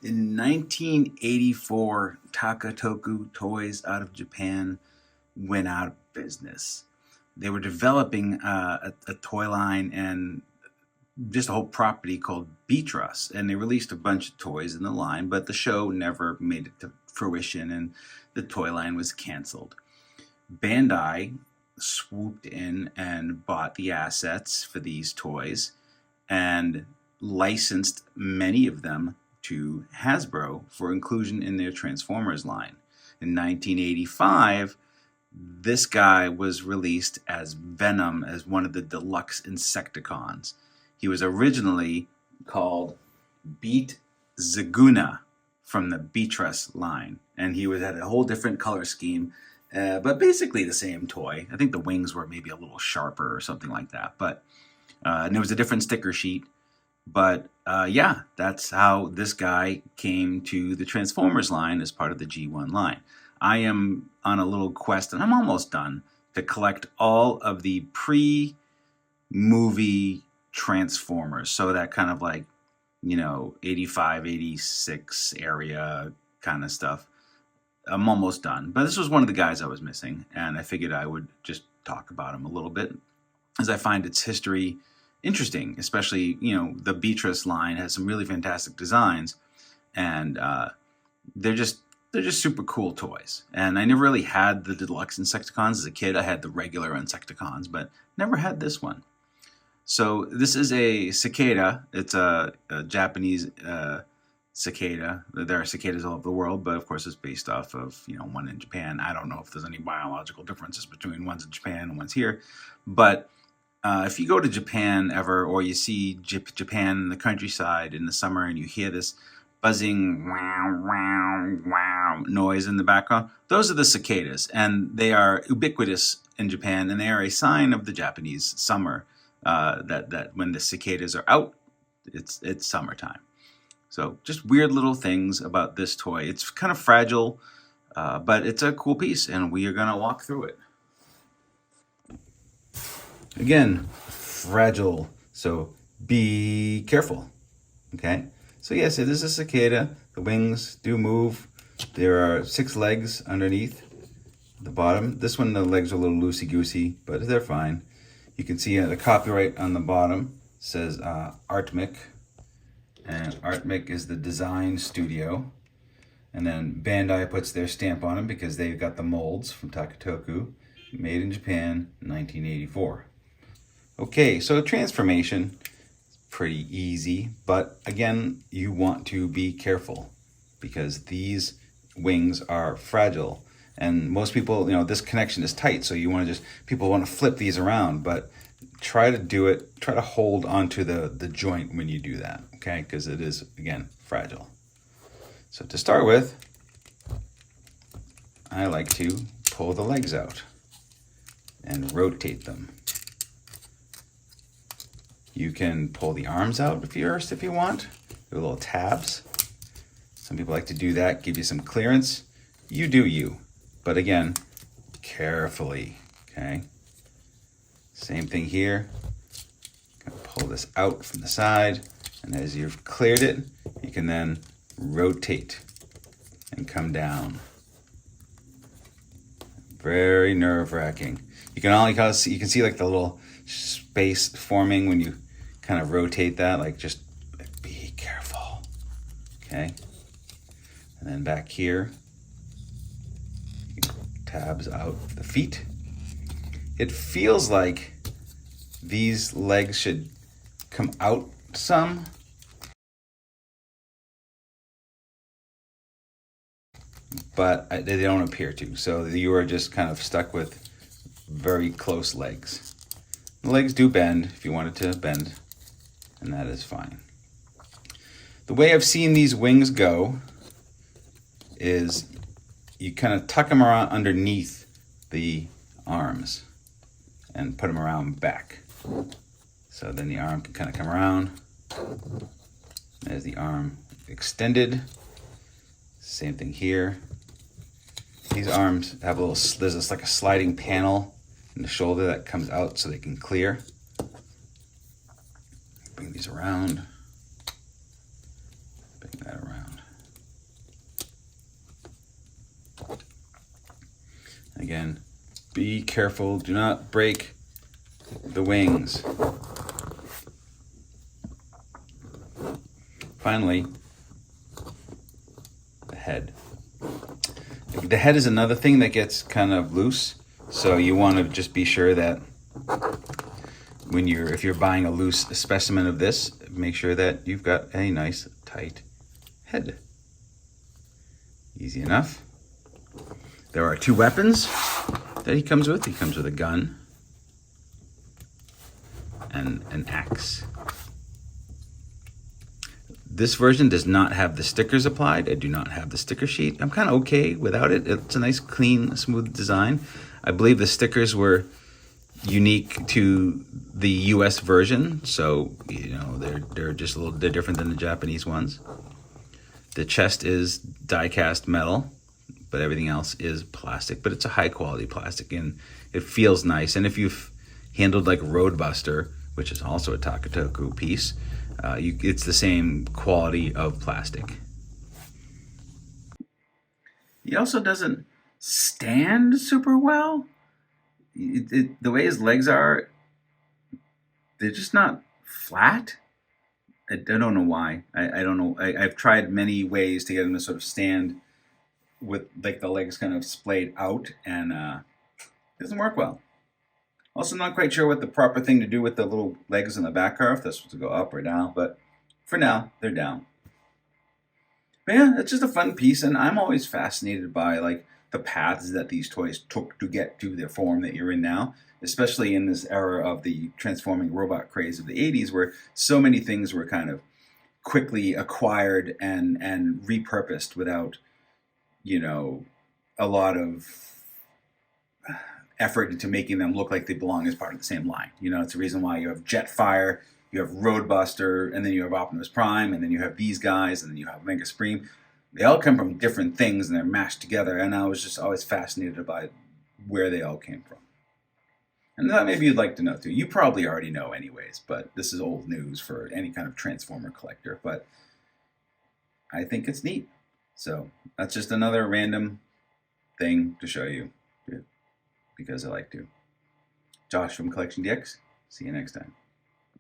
In 1984, Takatoku Toys out of Japan went out of business. They were developing a toy line and just a whole property called Beatrus, and they released a bunch of toys in the line, but the show never made it to fruition, and the toy line was canceled. Bandai swooped in and bought the assets for these toys and licensed many of them to Hasbro for inclusion in their Transformers line. In 1985, this guy was released as Venom as one of the Deluxe Insecticons. He was originally called Beat Zaguna from the Beatrus line, and he had a whole different color scheme, but basically the same toy. I think the wings were maybe a little sharper or something like that, but and there was a different sticker sheet. But yeah, that's how this guy came to the Transformers line as part of the G1 line. I am on a little quest, and I'm almost done, to collect all of the pre-movie Transformers. So that kind of like, 85, 86 area kind of stuff. I'm almost done. But this was one of the guys I was missing, and I figured I would just talk about him a little bit, as I find its history interesting, especially, the Beatrice line has some really fantastic designs, and they're just super cool toys. And I never really had the Deluxe Insecticons as a kid. I had the regular Insecticons, but never had this one. So this is a cicada. It's a Japanese cicada. There are cicadas all over the world, but of course it's based off of, one in Japan. I don't know if there's any biological differences between ones in Japan and ones here, but if you go to Japan ever, or you see Japan in the countryside in the summer and you hear this buzzing wow, wow, wow noise in the background, those are the cicadas, and they are ubiquitous in Japan, and they are a sign of the Japanese summer, that when the cicadas are out, it's summertime. So just weird little things about this toy. It's kind of fragile, but it's a cool piece, and we are going to walk through it. Again, fragile, so be careful, okay? So yes, it is a cicada. The wings do move. There are 6 legs underneath the bottom. This one, the legs are a little loosey-goosey, but they're fine. You can see the copyright on the bottom says Artmic, and Artmic is the design studio. And then Bandai puts their stamp on them because they've got the molds from Takatoku, made in Japan, 1984. Okay, so transformation is pretty easy, but again, you want to be careful because these wings are fragile. And most people, this connection is tight, so you want to people want to flip these around, but try to hold onto the joint when you do that, okay? Because it is, again, fragile. So to start with, I like to pull the legs out and rotate them. You can pull the arms out first if you want. There are little tabs. Some people like to do that, give you some clearance. You do you. But again, carefully, okay? Same thing here. Pull this out from the side, and as you've cleared it, you can then rotate and come down. Very nerve-wracking. You can see like the little space forming when you kind of rotate that, like just be careful, okay? And then back here, tabs out the feet. It feels like these legs should come out some, but they don't appear to. So you are just kind of stuck with very close legs. The legs do bend if you want it to bend, and that is fine. The way I've seen these wings go is you kind of tuck them around underneath the arms and put them around back. So then the arm can kind of come around. There's the arm extended. Same thing here. These arms have there's like a sliding panel in the shoulder that comes out so they can clear. Bring these around. Bring that around. Again, be careful. Do not break the wings. Finally, the head. The head is another thing that gets kind of loose, so you want to just be sure that if you're buying a loose specimen of this, make sure that you've got a nice tight head. Easy enough. There are 2 weapons that he comes with. He comes with a gun and an axe. This version does not have the stickers applied. I do not have the sticker sheet. I'm kind of okay without it. It's a nice, clean, smooth design. I believe the stickers were unique to the US version, so they're just a little bit different than the Japanese ones. The chest is die-cast metal, but everything else is plastic, but it's a high-quality plastic, and it feels nice. And if you've handled like Roadbuster, which is also a Takatoku piece, it's the same quality of plastic. He also doesn't stand super well. The way his legs are, they're just not flat. I don't know why. I don't know. I've tried many ways to get him to sort of stand with like the legs kind of splayed out, and it doesn't work well. Also not quite sure what the proper thing to do with the little legs in the back are, if they're supposed to go up or down, but for now, they're down. But yeah, it's just a fun piece, and I'm always fascinated by like the paths that these toys took to get to the form that you're in now, especially in this era of the transforming robot craze of the 80s, where so many things were kind of quickly acquired and repurposed without, a lot of effort into making them look like they belong as part of the same line. It's the reason why you have Jetfire, you have Roadbuster, and then you have Optimus Prime, and then you have these guys, and then you have Mega Supreme. They all come from different things, and they're mashed together, and I was just always fascinated by where they all came from. And that maybe you'd like to know too. You probably already know anyways, but this is old news for any kind of Transformer collector, but I think it's neat. So that's just another random thing to show you, because I like to. Josh from CollectionDX. See you next time.